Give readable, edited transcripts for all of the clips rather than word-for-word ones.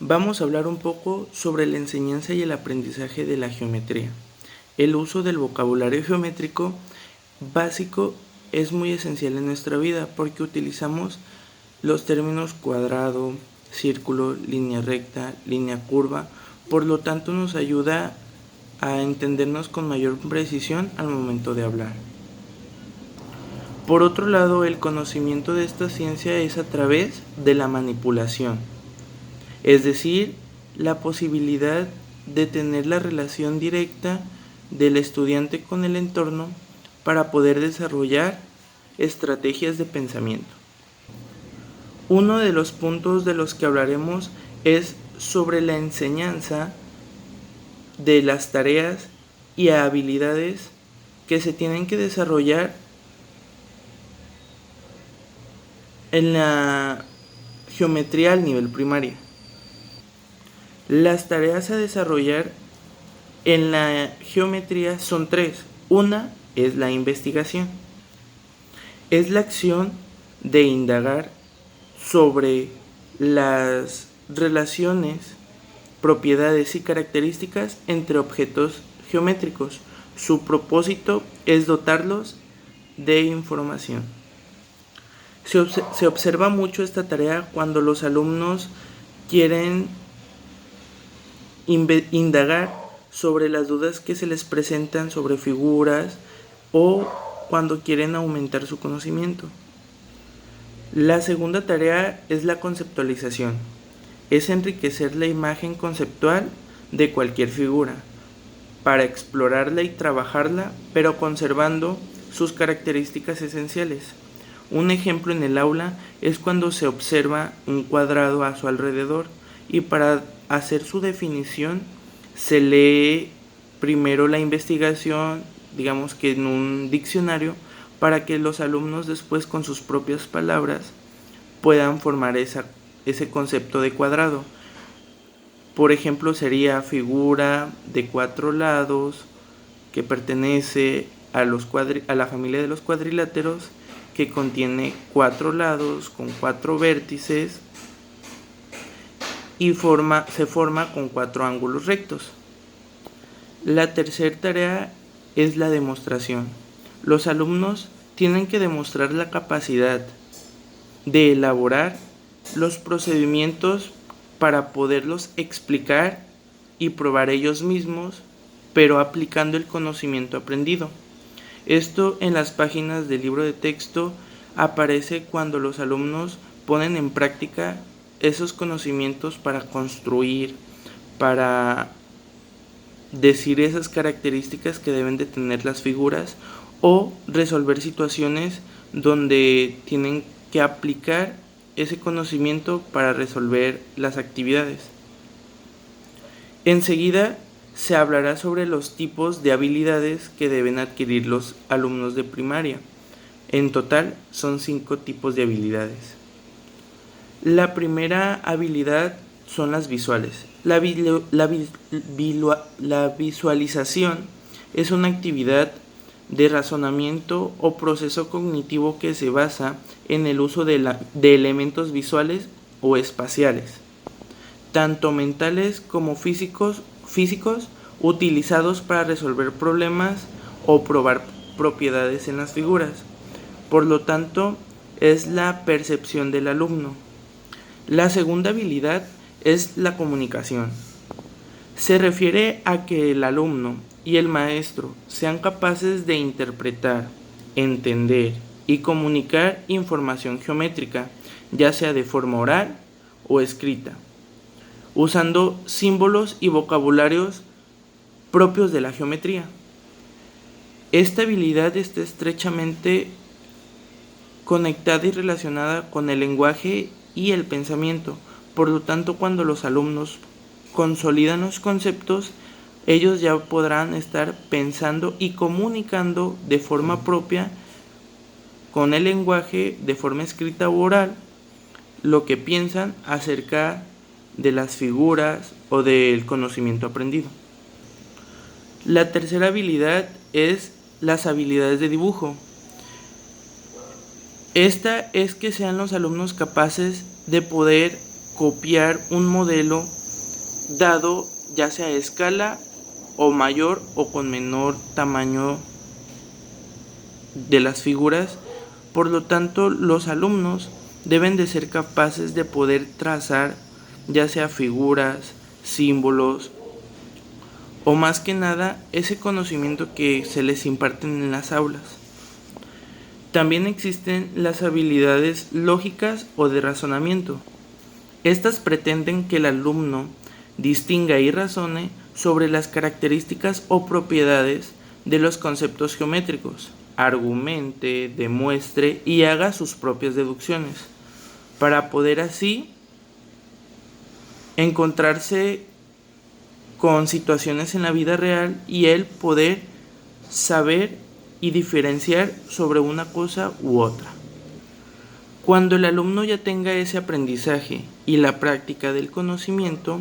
Vamos a hablar un poco sobre la enseñanza y el aprendizaje de la geometría. El uso del vocabulario geométrico básico es muy esencial en nuestra vida porque utilizamos los términos cuadrado, círculo, línea recta, línea curva, por lo tanto nos ayuda a entendernos con mayor precisión al momento de hablar. Por otro lado, el conocimiento de esta ciencia es a través de la manipulación, es decir, la posibilidad de tener la relación directa del estudiante con el entorno para poder desarrollar estrategias de pensamiento. Uno de los puntos de los que hablaremos es sobre la enseñanza de las tareas y habilidades que se tienen que desarrollar en la geometría al nivel primaria. Las tareas a desarrollar en la geometría son tres. Una es la investigación. Es la acción de indagar sobre las relaciones, propiedades y características entre objetos geométricos. Su propósito es dotarlos de información. Se observa mucho esta tarea cuando los alumnos quieren indagar sobre las dudas que se les presentan sobre figuras o cuando quieren aumentar su conocimiento. La segunda tarea es la conceptualización. Es enriquecer la imagen conceptual de cualquier figura para explorarla y trabajarla, pero conservando sus características esenciales. Un ejemplo en el aula es cuando se observa un cuadrado a su alrededor y para hacer su definición se lee primero la investigación, digamos que en un diccionario, para que los alumnos después con sus propias palabras puedan formar ese concepto de cuadrado. Por ejemplo, sería figura de 4 lados que pertenece a la familia de los cuadriláteros, que contiene 4 lados con 4 vértices y se forma con 4 ángulos rectos. La tercera tarea es la demostración. Los alumnos tienen que demostrar la capacidad de elaborar los procedimientos para poderlos explicar y probar ellos mismos, pero aplicando el conocimiento aprendido. Esto en las páginas del libro de texto aparece cuando los alumnos ponen en práctica esos conocimientos para construir, para decir esas características que deben de tener las figuras o resolver situaciones donde tienen que aplicar ese conocimiento para resolver las actividades. Enseguida se hablará sobre los tipos de habilidades que deben adquirir los alumnos de primaria. En total son 5 tipos de habilidades. La primera habilidad son las visuales. La visualización es una actividad de razonamiento o proceso cognitivo que se basa en el uso de elementos visuales o espaciales, tanto mentales como físicos, utilizados para resolver problemas o probar propiedades en las figuras. Por lo tanto, es la percepción del alumno. La segunda habilidad es la comunicación. Se refiere a que el alumno y el maestro sean capaces de interpretar, entender y comunicar información geométrica, ya sea de forma oral o escrita, usando símbolos y vocabularios propios de la geometría. Esta habilidad está estrechamente conectada y relacionada con el lenguaje y el pensamiento. Por lo tanto, cuando los alumnos consolidan los conceptos, ellos ya podrán estar pensando y comunicando de forma propia con el lenguaje, de forma escrita u oral, lo que piensan acerca de las figuras o del conocimiento aprendido. La tercera habilidad es las habilidades de dibujo. Esta es que sean los alumnos capaces de poder copiar un modelo dado, ya sea a escala o mayor o con menor tamaño de las figuras. Por lo tanto, los alumnos deben de ser capaces de poder trazar ya sea figuras, símbolos o más que nada ese conocimiento que se les imparten en las aulas. También existen las habilidades lógicas o de razonamiento. Estas pretenden que el alumno distinga y razone sobre las características o propiedades de los conceptos geométricos, argumente, demuestre y haga sus propias deducciones, para poder así encontrarse con situaciones en la vida real y él poder saber y diferenciar sobre una cosa u otra. Cuando el alumno ya tenga ese aprendizaje y la práctica del conocimiento,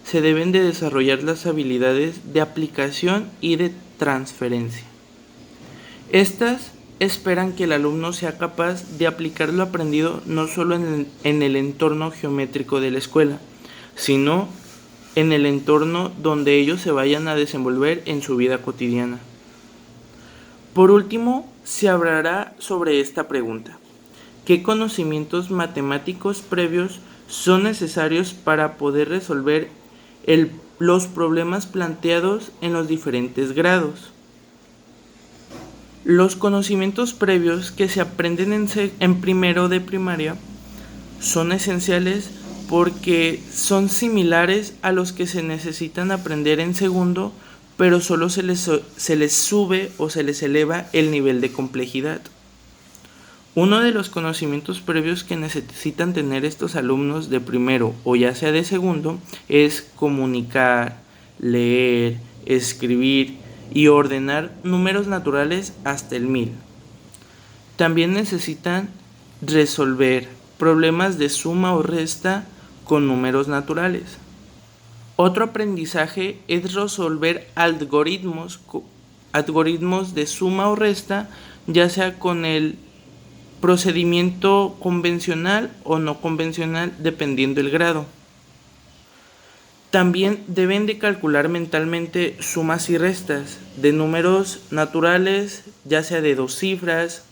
se deben de desarrollar las habilidades de aplicación y de transferencia. Estas esperan que el alumno sea capaz de aplicar lo aprendido no solo en el entorno geométrico de la escuela, sino en el entorno donde ellos se vayan a desenvolver en su vida cotidiana. Por último, se hablará sobre esta pregunta: ¿qué conocimientos matemáticos previos son necesarios para poder resolver los problemas planteados en los diferentes grados? Los conocimientos previos que se aprenden en primero de primaria son esenciales porque son similares a los que se necesitan aprender en segundo, pero solo se les sube o se les eleva el nivel de complejidad. Uno de los conocimientos previos que necesitan tener estos alumnos de primero o ya sea de segundo es comunicar, leer, escribir y ordenar números naturales hasta el 1000. También necesitan resolver problemas de suma o resta con números naturales. Otro aprendizaje es resolver algoritmos de suma o resta, ya sea con el procedimiento convencional o no convencional, dependiendo del grado. También deben de calcular mentalmente sumas y restas de números naturales, ya sea de 2 cifras,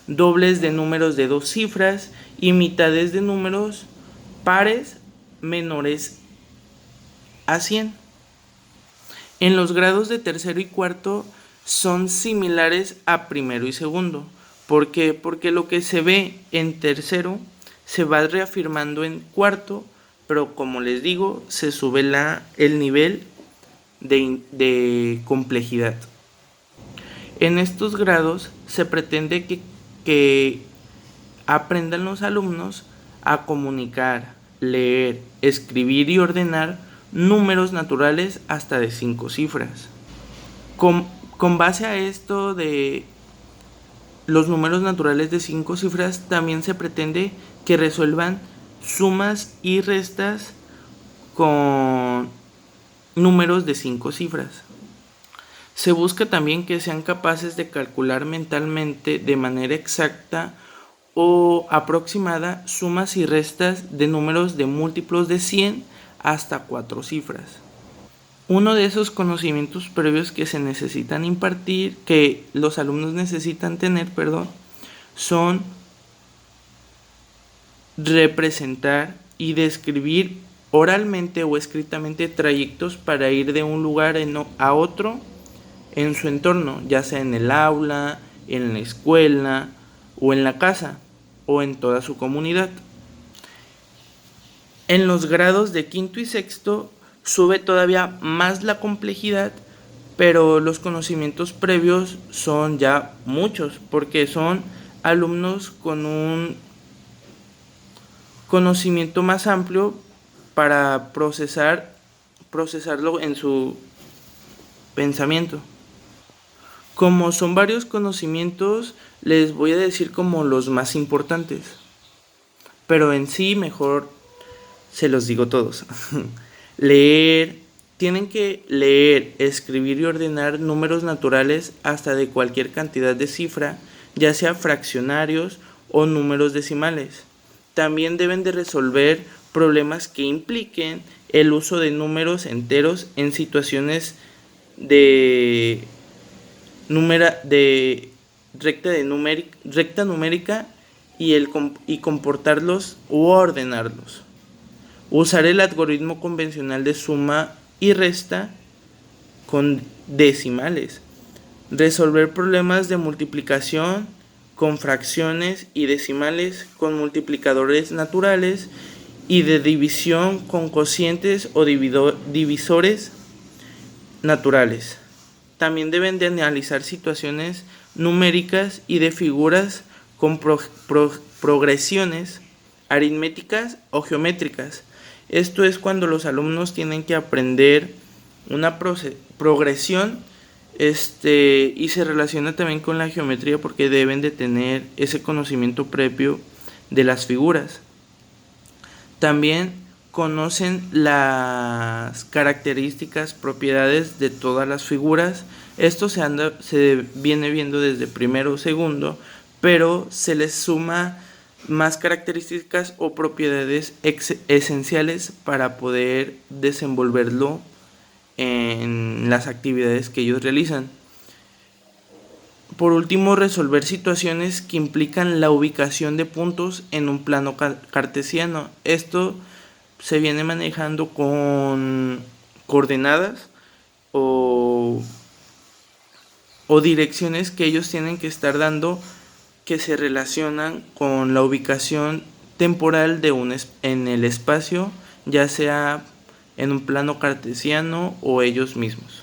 dobles de números de 2 cifras y mitades de números pares menores a 100. En los grados de tercero y cuarto son similares a primero y segundo. ¿Por qué? Porque lo que se ve en tercero se va reafirmando en cuarto, pero como les digo, se sube el nivel de complejidad. En estos grados se pretende que aprendan los alumnos a comunicar, leer, escribir y ordenar números naturales hasta de 5 cifras. Con base a esto de los números naturales de 5 cifras, también se pretende que resuelvan sumas y restas con números de 5 cifras. Se busca también que sean capaces de calcular mentalmente de manera exacta o aproximada sumas y restas de números de múltiplos de 100 hasta 4 cifras. Uno de esos conocimientos previos que se necesitan impartir, que los alumnos necesitan tener, son representar y describir oralmente o escritamente trayectos para ir de un lugar a otro en su entorno, ya sea en el aula, en la escuela o en la casa o en toda su comunidad. En los grados de quinto y sexto sube todavía más la complejidad, pero los conocimientos previos son ya muchos, porque son alumnos con un conocimiento más amplio para procesarlo en su pensamiento. Como son varios conocimientos, les voy a decir como los más importantes, pero en sí mejor se los digo todos. Tienen que leer, escribir y ordenar números naturales hasta de cualquier cantidad de cifra, ya sea fraccionarios o números decimales. También deben de resolver problemas que impliquen el uso de números enteros en situaciones de recta numérica y comportarlos u ordenarlos. Usar el algoritmo convencional de suma y resta con decimales. Resolver problemas de multiplicación con fracciones y decimales con multiplicadores naturales y de división con cocientes o divisores naturales. También deben de analizar situaciones numéricas y de figuras con progresiones aritméticas o geométricas. Esto es cuando los alumnos tienen que aprender una progresión y se relaciona también con la geometría porque deben de tener ese conocimiento previo de las figuras. También conocen las características, propiedades de todas las figuras. Esto se viene viendo desde primero o segundo, pero se les suma más características o propiedades esenciales para poder desenvolverlo en las actividades que ellos realizan. Por último, resolver situaciones que implican la ubicación de puntos en un plano cartesiano. Esto se viene manejando con coordenadas o direcciones que ellos tienen que estar dando que se relacionan con la ubicación temporal en el espacio, ya sea en un plano cartesiano o ellos mismos.